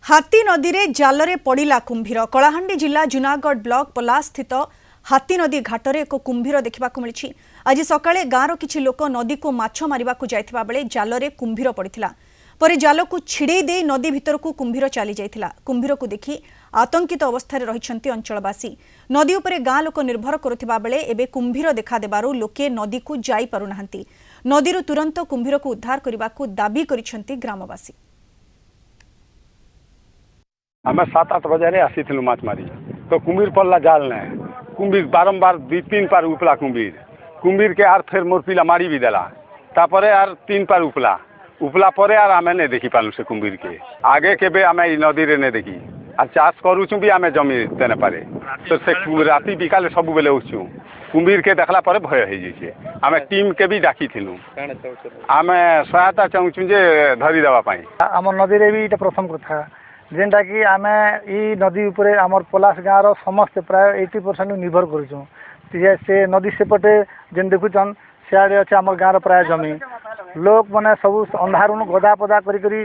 हाथी नदी रे जाल रे पड़िला कुंभीर। कलाहांडी जिला जुनागढ़ ब्लॉक पलास स्थित हाथी नदी घाटरे एक कुंभीर देखा मिली। आज सकाळे गाँवर किछि लोक नदी को माछ मारिबाकु जायथिबा बेले जाल रे कुंभीर पड़िथिला। परे जाल को छिड़े दे नदी भितर को कुंभीर चली जाइथिला। कुंभीर को देखि आतंकित अवस्था रहिछन्ति अंचलवासी। नदी उपरे गाँ लोक निर्भर करुथिबा बेले एबे कुंभीर देखा देबारु लोके नदी को जाई पारु नाहंती। नदीरु तुरंत कुंभीर को उद्धार करिबाकु दाबी करिछन्ति ग्रामवासी। आम 7-8 बजे आसी माछ मारी तो कुंभीर पड़ला जाल ने कुंभीर बारंबार 2-3 पार उपला कुंभीर के आर फिर मोर पिला मारी भी देला तापरे आर 3 पार उपला परे आर आमे ने देखी पालु से कुंभीर के आगे केबे आमे ई नदी रे ने देखी आ चाष करूछु भी आमे जमी तेने पारे तो से राती बिकाले सब बेले उछु कुंभीर के देखला परे भय हे जैसे आमे टीम के भी डाकी थिलु आमे सहायता चाहूछु जे धरी देबा पई आम नदी रे भी इटा प्रथम कथा जेनटा कि आमे ई नदी उपरे आमर पलास गाँव समस्त प्राय 80% निर्भर करूँ से नदी सेपटे जेन देखुन सियाड़े अच्छे आम गाँव प्राय जमी लोक मैंने सब अंधार गदा पदा करी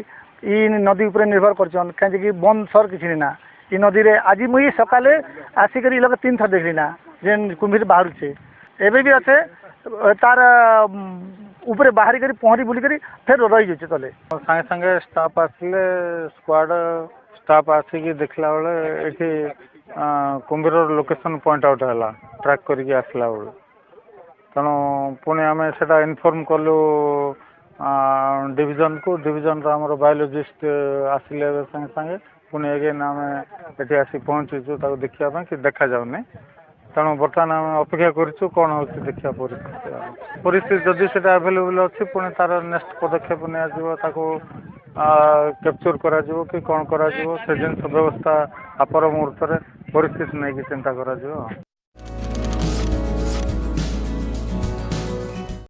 नदी उपरे निर्भर करछन कहीं बंद सर किसी ना ई नदी रे आज मुई सकाले आसिक 3 थर देखली ना जेन कुंभीर बाहर से एबे भी अच्छे तार ऊपर बाहरी करी पहरी बुली करी फिर रही जाए तले संगे संगे स्टाफ आसिले स्क्वाड स्टाफ आसिक देखला बेले एठी कुंभीर लोकेशन पॉइंट आउट है ट्रैक करके आसला बेले तेणु पुणी आम से इनफॉर्म कलु डिविजन आमर बायोलॉजिस्ट आसिले संगे संगे पुणी एगेन आम एटी आसी पहुँचीचु देखा कि देखा जाऊनी तेणु बर्तमान आम अपेक्षा करूँ कौन हो देखा परिस्थिति जदि से आवेलेबल अच्छी पुणी तार नेक्स्ट पदक्षेप कैप्चर करा कि कौन करा से जिन व्यवस्था आपर मुहूर्त परिस्थिति नहीं चिंता करा।